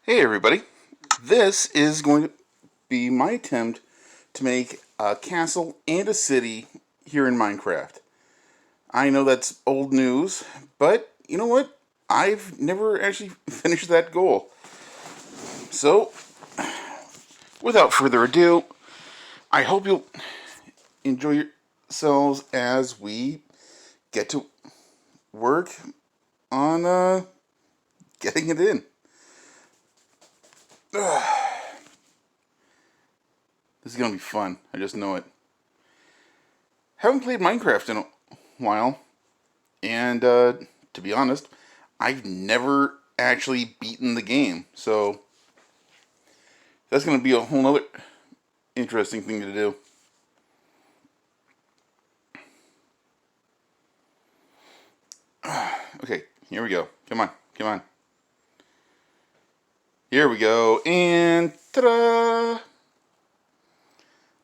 Hey everybody, this is going to be my attempt to make a castle and a city here in Minecraft. I know that's old news, but you know what? I've never actually finished that goal. So, without further ado, I hope you'll enjoy yourselves as we get to work on getting it in. This is going to be fun, I just know it. Haven't played Minecraft in a while, and to be honest, I've never actually beaten the game. So that's going to be a whole nother interesting thing to do. Okay, here we go. Come on, come on. Here we go, and ta-da!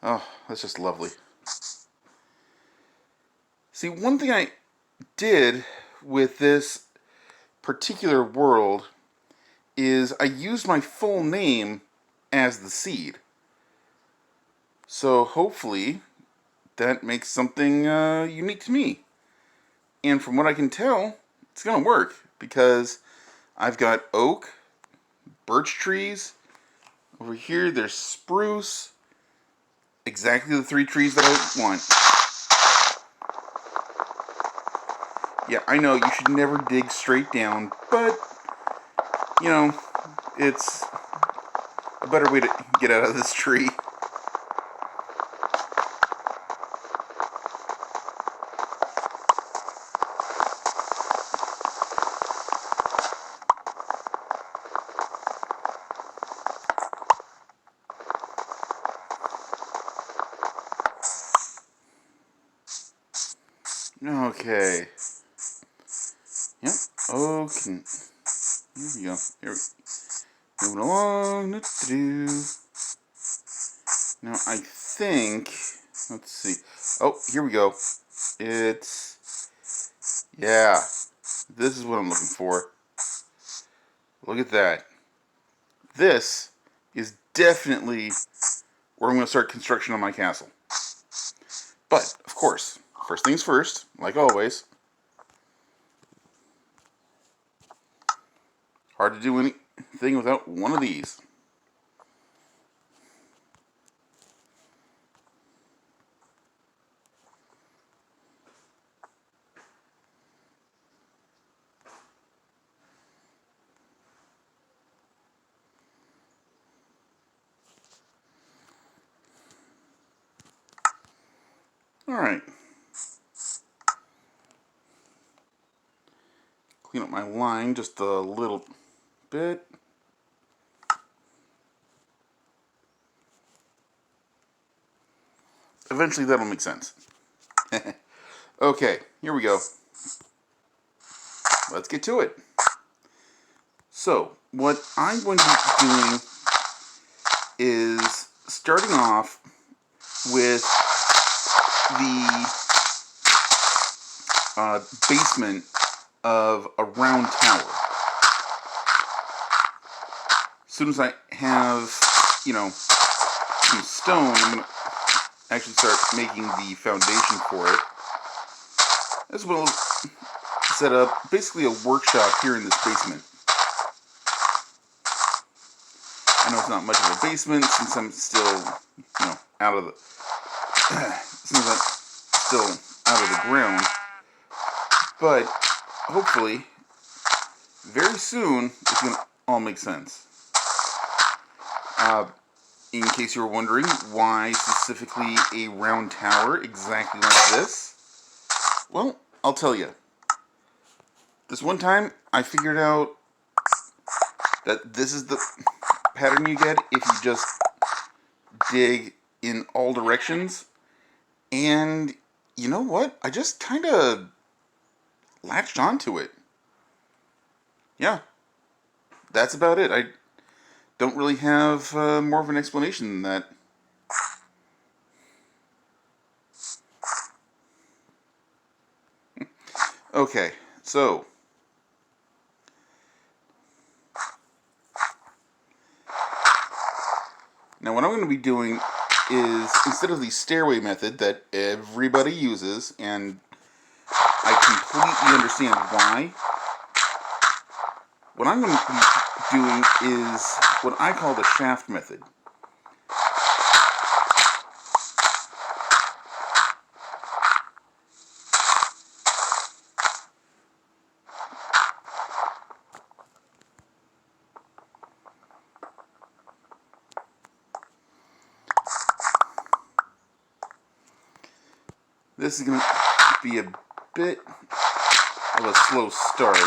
Oh, that's just lovely. See, one thing I did with this particular world is I used my full name as the seed. So hopefully that makes something unique to me. And from what I can tell, it's going to work because I've got oak, birch trees. Over here, there's spruce. Exactly the three trees that I want. Yeah, I know you should never dig straight down, but, you know, it's a better way to get out of this tree. Okay. Yep. Okay. Here we go. Here we moving along. Now I think. Let's see. Oh, here we go. It's. Yeah. This is what I'm looking for. Look at that. This is definitely where I'm going to start construction on my castle. But, of course, first things first, like always. Hard to do anything without one of these. Alright. Clean up my line just a little bit. Eventually that'll make sense. Okay, here we go. Let's get to it. So, what I'm going to be doing is starting off with the basement of a round tower. As soon as I have, some stone, I'm going to actually start making the foundation for it. As well as set up basically a workshop here in this basement. I know it's not much of a basement since I'm still, out of the, since I'm still out of the ground. But hopefully, very soon, it's going to all make sense. In case you were wondering, why specifically a round tower exactly like this? Well, I'll tell you. This one time, I figured out that this is the pattern you get if you just dig in all directions. And you know what? I just kind of latched onto it. Yeah, that's about it. I don't really have more of an explanation than that. Okay, so Now what I'm going to be doing is, instead of the stairway method that everybody uses, and I completely understand why, what I'm going to be doing is what I call the shaft method. This is going to be a bit of a slow start.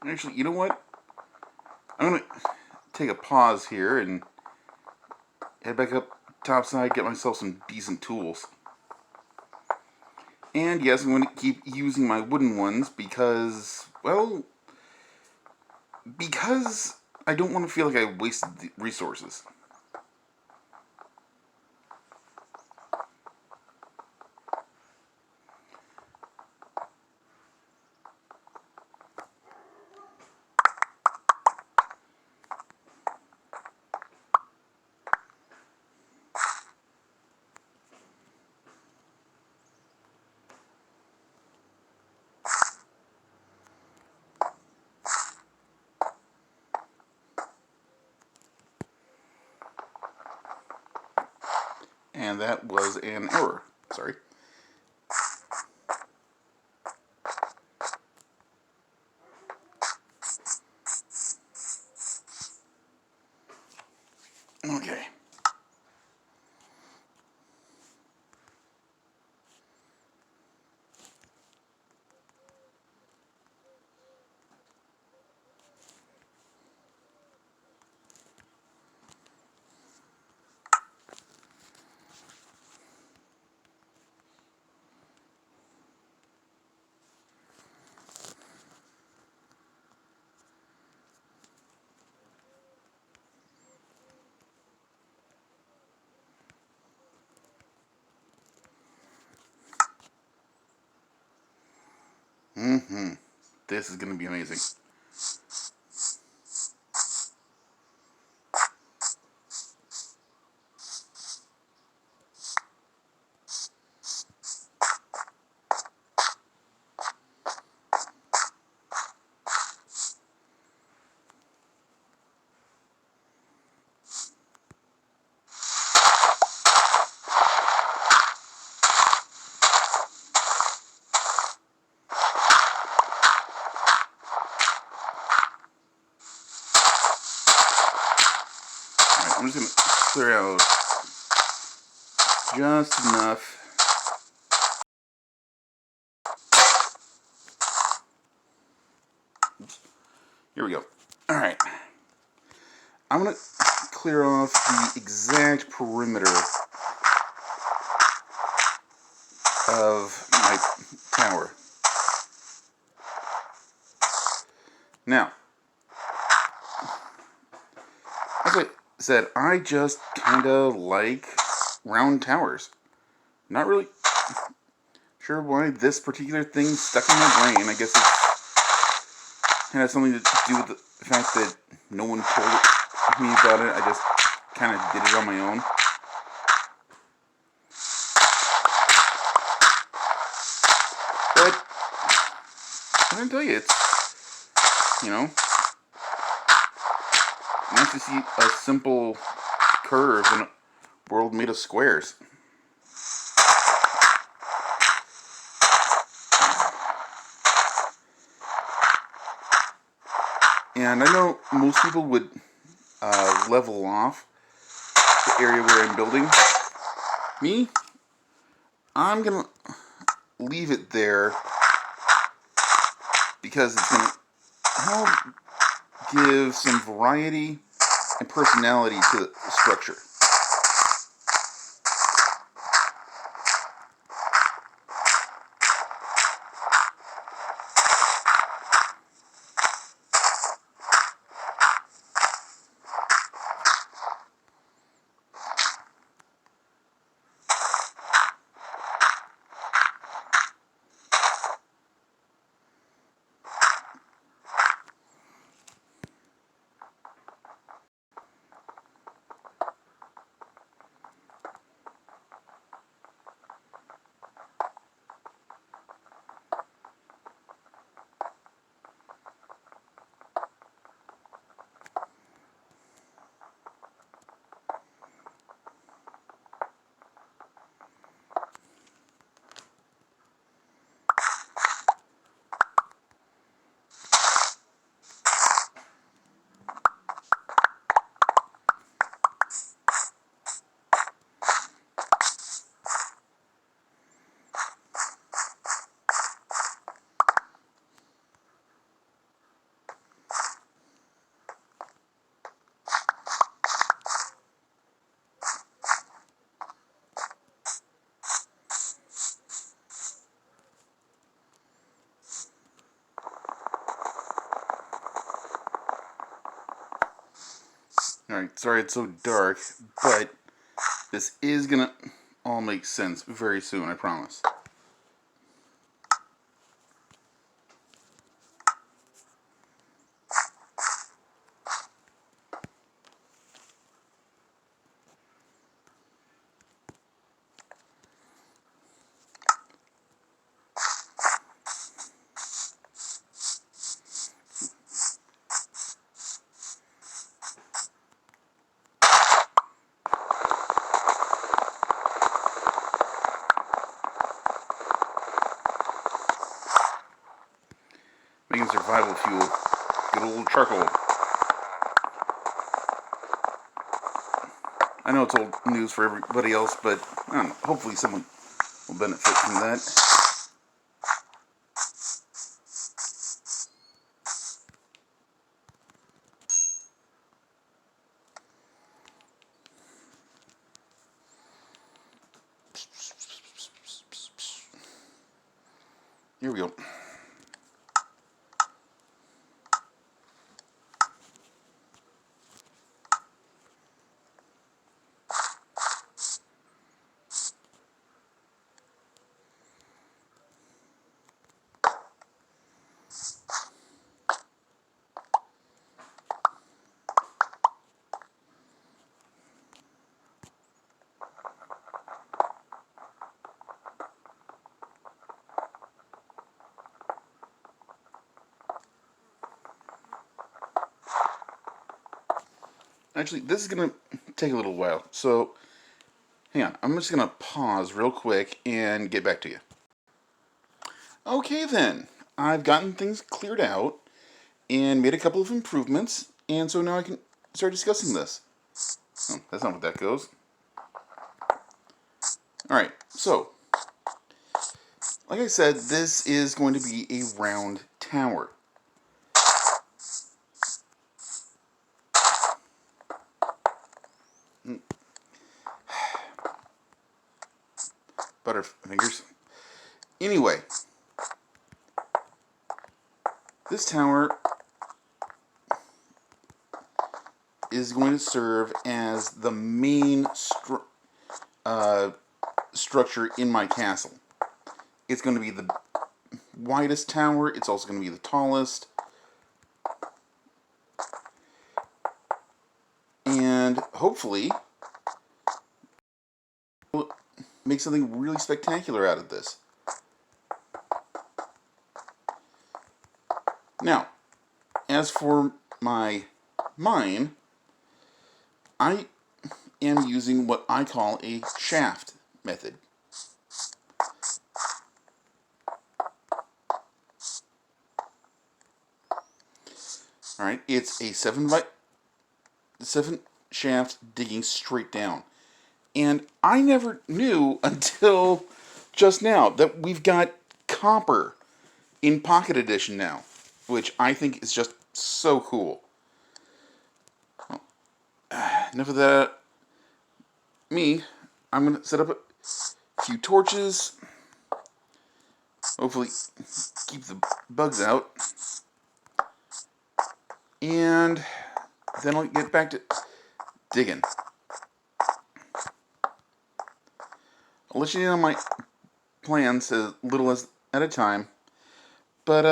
Actually, you know what? I'm going to take a pause here and head back up topside, get myself some decent tools. And yes, I'm going to keep using my wooden ones because, well, because I don't want to feel like I wasted the resources. And that was an error. Sorry. Okay. This is going to be amazing. Alright, I'm just going to clear out just enough. Oops. Here we go. Alright. I'm going to clear off the exact perimeter of my tower. Now, as I said, I just kind of like round towers. Not really sure why this particular thing stuck in my brain. I guess it has something to do with the fact that no one told me about it. I just kind of did it on my own. But I'm gonna tell you, it's, you know, nice to see a simple curve in a world made of squares. And I know most people would level off the area where I'm building. Me, I'm gonna leave it there because it's gonna help give some variety and personality to the structure. Alright, sorry it's so dark, but this is gonna all make sense very soon, I promise. Making survival fuel. Good old charcoal. I know it's old news for everybody else, but I don't know, hopefully someone will benefit from that. Here we go. Actually, this is going to take a little while, so hang on. I'm just going to pause real quick and get back to you. Okay then, I've gotten things cleared out and made a couple of improvements, and so now I can start discussing this. Oh, that's not what that goes. Alright, so, like I said, this is going to be a round tower. Butterfingers. Anyway, this tower is going to serve as the main structure in my castle. It's going to be the widest tower. It's also going to be the tallest. And hopefully make something really spectacular out of this. Now, as for my mine, I am using what I call a shaft method. Alright, it's a 7 shaft digging straight down. And I never knew until just now that we've got copper in Pocket Edition now, which I think is just so cool. Well, enough of that. I'm going to set up a few torches. Hopefully keep the bugs out. And then I'll get back to digging. I'll let you in on my plans a little at a time. But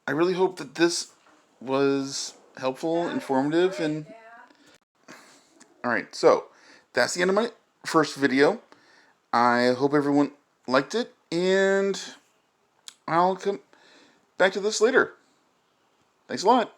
I really hope that this was helpful, informative, and... Alright, so that's the end of my first video. I hope everyone liked it, and I'll come back to this later. Thanks a lot.